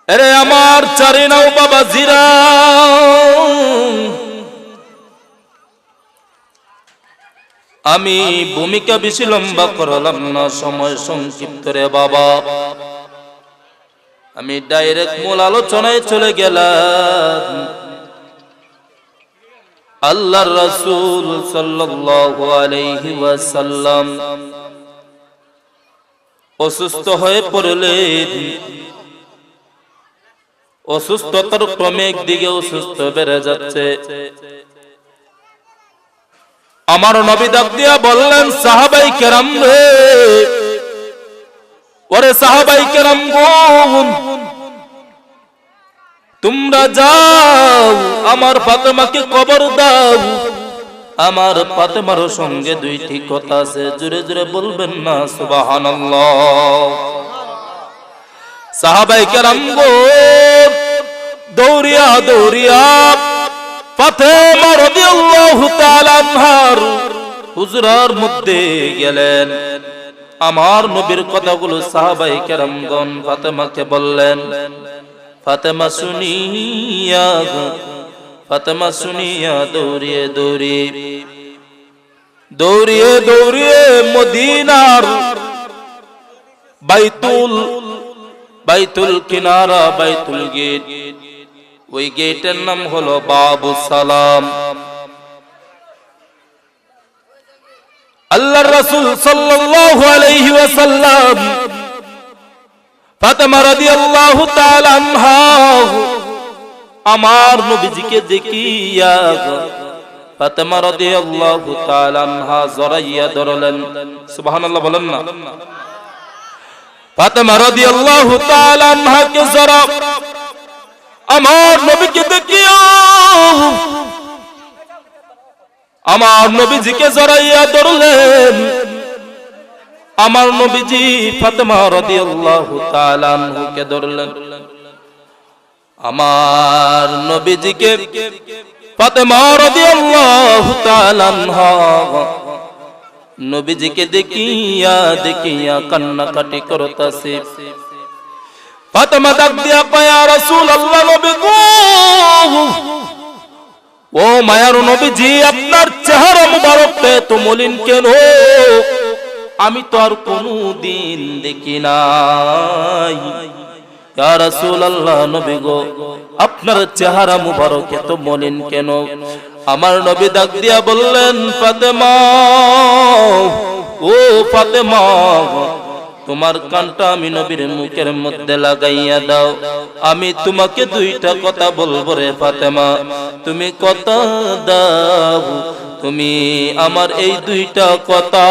এরে আমার চারি নাও বাবা জিরা, আমি ভূমিকা বেশি লম্বা করলাম না, সময় সংক্ষিপ্ত রে বাবা। আমি ডাইরেক্ট মূল আলোচনায় চলে গেলাম। আল্লাহর রাসূল সাল্লাল্লাহু আলাইহি ওয়াসাল্লাম অসুস্থ হয়ে পড়লেন। অসুস্থতার ক্রমিক দিকে অসুস্থ বেড়ে যাচ্ছে। আমার নবী ডাক দিয়া বললেন, সাহাবাই কেরাম রে, ওরে সাহাবাই কেরাম গণ, তোমরা যাও আমার ফাতেমাকে কবর দাও। আমার ফাতেমার সঙ্গে দুইটি কথা আছে, জোরে জোরে বলবেন না সুবহানাল্লাহ। সাহাবাই কেরাম গণ দৌড়িয়া দৌড়িয়া ফাতেমা রাদিয়াল্লাহু তাআলা আনহার হুজরার মধ্যে গেলেন। আমার নবীর কথাগুলো সাহাবায়ে কেরামগণ ফাতেমাকে বললেন। ফাতেমা শুনিয়া দৌড়িয়ে দৌড়িয়ে মদিনার বাইতুল কিনারা, বাইতুল গেট, ওই গেটের নাম হলো বাবু সালাম। আল্লাহর রাসূল সাল্লাল্লাহু আলাইহি ওয়াসাল্লাম ফাতেমা রাদিয়াল্লাহু তাআলা আনহা আমার নবীজিকে দেখিয়া ফাতেমা রাদিয়াল্লাহু তাআলা আনহা জড়াইয়া ধরলেন। সুবহানাল্লাহ বলেন না। ফাতেমা রাদিয়াল্লাহু তাআলা আনহাকে জড়া আমার নবীকে দেখিয়া আমার নবীজিকে জড়াইয়া ধরলেন। আমার নবীজি ফাতেমা রাদিয়াল্লাহু তাআলা আনহাকে ধরলেন। আমার নবীজিকে ফাতেমা রাদিয়াল্লাহু তাআলা আনহা নবীজিকে দেখিয়া কান্নাকাটি করতেছে। ফাতেমা ডাক দিয়া কয়, ইয়া রাসূলুল্লাহ, নবী গো, ও মায়ার নবীজি, আপনার চেহারা মুবারকটা এত মলিন কেন? আমি তো আর কোনদিন দেখি নাই। ইয়া রাসূলুল্লাহ, নবী গো, আপনার চেহারা মুবারক এত মলিন কেন? আমার নবী ডাক দিয়া বললেন, ফাতেমা, ও ফাতেমা, তোমার কানটা আমি নবীর মুখের মধ্যে লাগাইয়া দাও। আমি তোমাকে দুইটা কথা বলবো রে ফাতেমা, তুমি কথা দাও। তুমি আমার এই দুইটা কথা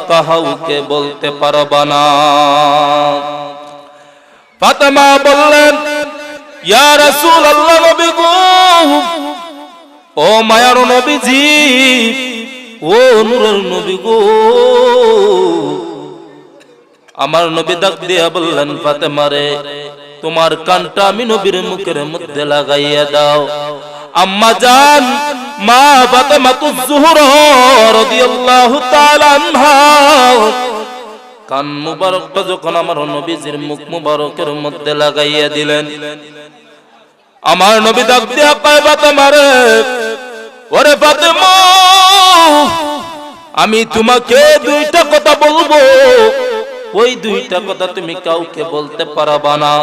কাউকে বলতে পারবা না। ফাতেমা বললেন, ইয়া রাসূলুল্লাহ, নবী গো, ও মায়ার নবীজি, ও নূরের নবী গো। আমার নবী ডাক দিয়া বললেন, ফাতেমা রে, তোমার কানটা আমি নবীর মুখের মধ্যে লাগাইয়া দাও। আম্মা জান মা ফাতেমাতুজ জোহরা রাদিয়াল্লাহু তাআলা আনহা কান মুবারকটা যখন আমার নবীজির মুখ মুবারকের মধ্যে লাগাইয়া দিলেন, আমার নবী ডাক দিয়া কয়, ফাতেমা রে, ওরে ফাতেমা, আমি তোমাকে দুইটা কথা বলবো, ওই দুইটা কথা তুমি কাউকে বলতে পারবা না।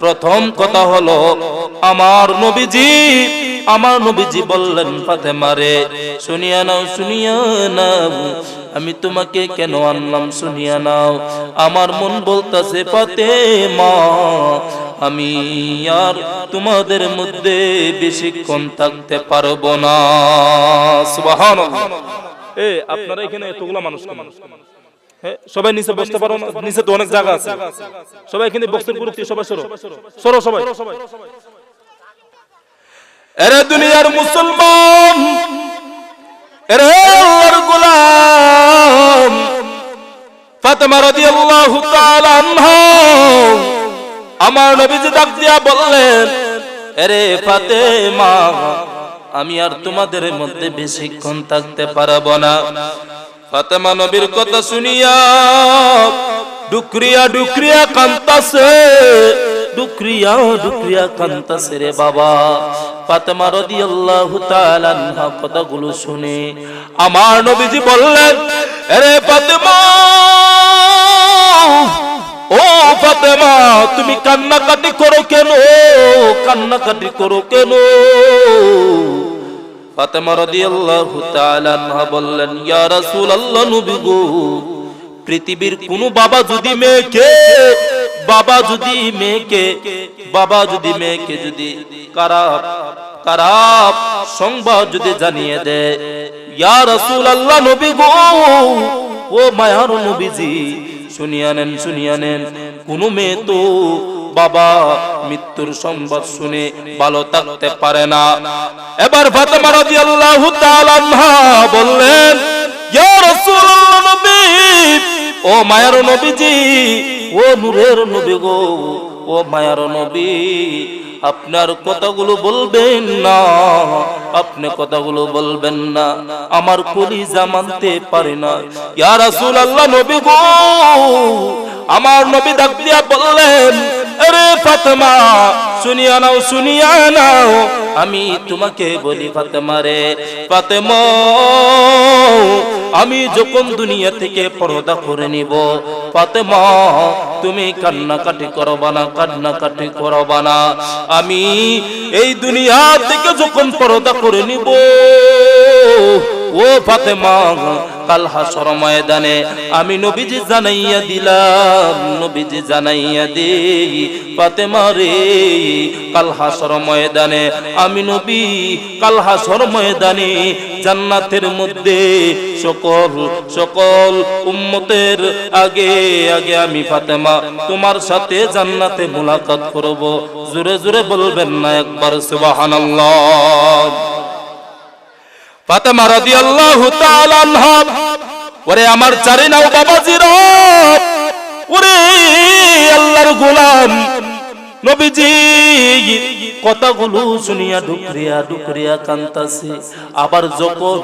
প্রথম কথা হলো, আমার নবীজি বললেন, ফাতেমা রে, শুনিয়া নাও, আমি তোমাকে কেন আনলাম শুনিয়া নাও। আমার মন বলতাছে, ফাতেমা, আমি আর তোমাদের মধ্যে বেশিক্ষণ থাকতে পারবো না। সুবহানাল্লাহ। আপনারা এখানে এতগুলা মানুষ, সবাই নিচে বসতে পারো না? নিচে তো অনেক জায়গা আছে। সবাই এখানে বক্সের গুরুত্ব, সবাই সরো সবাই। এরে দুনিয়ার মুসলমান, এরে আল্লাহর গোলাম, ফাতেমা রাদিয়াল্লাহু তাআলা আনহা আমার নবীজি ডাক দিয়া বললেন, এরে ফাতেমা, আমি আর তোমাদের মধ্যে বেশিক্ষণ থাকতে পারবো না। ফাতেমা নবীর কথা শুনিয়া ডুকরিয়া কান্তাছে। ডুকরিয়া ডুকরিয়া কান্তাছে রে বাবা। ফাতেমা রাদিয়াল্লাহু তাআলা আনহা কথাগুলো শুনে আমার নবীজি বললেন, আরে ফাতেমা, ও ফাতেমা, তুমি কান্নাকাটি করো কেন? কান্নাকাটি করো কেন? ফাতেমা রাদিয়াল্লাহু তাআলা আনহা বললেন, ইয়া রাসূলুল্লাহ, নবী গো, পৃথিবীর কোন বাবা যদি মেয়েকে যদি খারাপ সংবাদ যদি জানিয়ে দেয়, ইয়া রাসূলুল্লাহ, নবী গো, ও মায়ার নবীজি, শুনিয়া নেন, কোন মেয়ে তো বাবা মৃত্যুর সংবাদ শুনে ভালো থাকতে পারে না। এবার ফাতেমা রাদিয়াল্লাহু তাআলা আনহা বললেন, ইয়া রাসূলুল্লাহ, নবী, ও মায়ার নবীজি, ও নূরের নবী গো, ও মায়ার নবী, আপনার কথাগুলো বলবেন না, আপনি কথাগুলো বলবেন না, আমার কলিজা মানতে পারে না। ইয়া রাসূলুল্লাহ, নবী গো, আমার নবী ডাক দিয়া বললেন, আরে ফাতেমা, শুনিয়া নাও, আমি তোমাকে বলি ফাতেমা রে, ফাতেমা, আমি যখন দুনিয়া থেকে পর্দা করে নিব, ফাতেমা, তুমি কান্নাকাটি করবা না। আমি এই দুনিয়া থেকে যখন পর্দা করে নিব, ও ফাতেমা, কাল হাসর ময়দানে আমি নবীজি জানাইয়া দেই, ফাতেমা রে, কাল হাসর ময়দানে আমি নবী, কাল হাসর ময়দানে জান্নাতের মধ্যে সকল উম্মতের আগে আমি ফাতেমা তোমার সাথে জান্নাতে মুলাকাত করব। জোরে জোরে বলবেন না একবার সুবহানাল্লাহ। ফাতেমা রাদিয়াল্লাহু তাআলা আনহা, ওরে আমার চারি নাও বাবাজিরা, ওরে আল্লাহর গোলাম, নবীজি কথাগুলো শুনিয়া ডুকরিয়া কান্তাছে। আবার যখন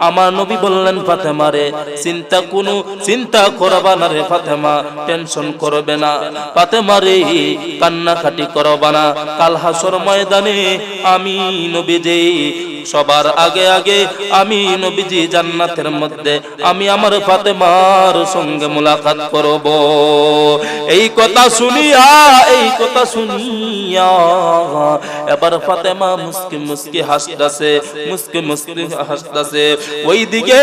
আমার নবী বললেন, ফাতেমা রে, চিন্তা করবা না রে ফাতেমা, টেনশন করবে না ফাতেমা রে, কান্নাকাটি করবা না, কাল হাসর ময়দানে আমি নবীজি সবার আগে আমি নবীজি জান্নাতের মধ্যে আমি আমার ফাতেমার সঙ্গে মুলাকাত করব। এই কথা শুনিয়া এবার ফাতেমা মুস্কি হাসতাছে। ওইদিকে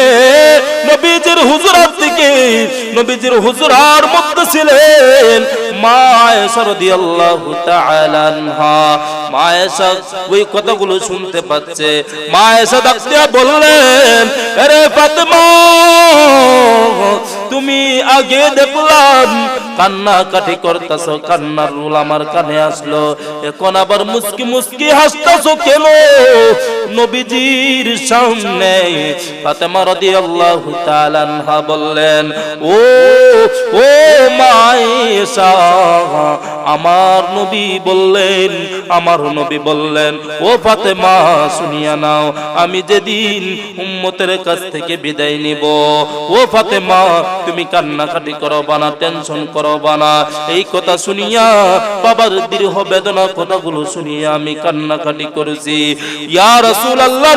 নবীজির হুজুরার মধ্যে ছিলেন মা আয়েশা রাদিয়াল্লাহু তাআলা আনহা। মা আয়েশা ওই কথাগুলো শুনতে পাচ্ছে। মা আয়েশা ডাক দিয়া বললেন, আরে ফাতেমা, তুমি আগে দেখলাম কান্নাকাটি করতেছো, কান্নার রোল আমার কানে আসলো, এখন আবার মুস্কি হাসতেছো কেন নবীজির সামনে? ফাতেমা রাদিয়াল্লাহু তাআলা আনহা বললেন, ও মা আয়েশা, আমার নবী বললেন, ও ফাতেমা, শুনিয়া নাও, আমি যেদিন উম্মতের কাছ থেকে বিদায় নিব, ও ফাতেমা, তুমি কান্নাকাটি করবা না, টেনশন করবা না। এই কথা শুনিয়া বাবার দৃঢ় বেদনা কথাগুলো শুনিয়া আমি কান্নাকাটি করেছি। ইয়া রাসূলুল্লাহ,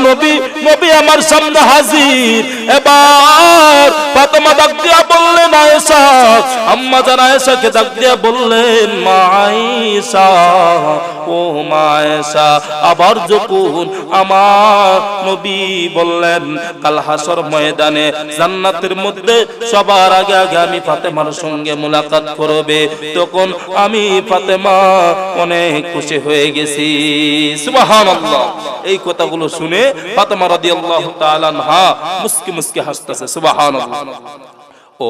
নবী আমার সামনে হাজির। এবার ফাতেমা ডাক দিয়া বললেন, আয়েশা, আম্মা জান আয়েশাকে ডাক দিয়া বললেন, মা আয়েশা, ও মা আয়েশা। আবার যখন আমার নবী বললেন কাল হাসর ময়দানে জান্নাতের মধ্যে সবার আগে আমি ফাতেমার সঙ্গে মুলাকাত করবে, তখন আমি ফাতেমা অনেক খুশি হয়ে গেছি। সুবহানাল্লাহ। এই কথাগুলো শুনে ফাতেমা রাদিয়াল্লাহু তাআলা আনহা মুস্কি হাসতেছে। সুবহানাল্লাহ। ও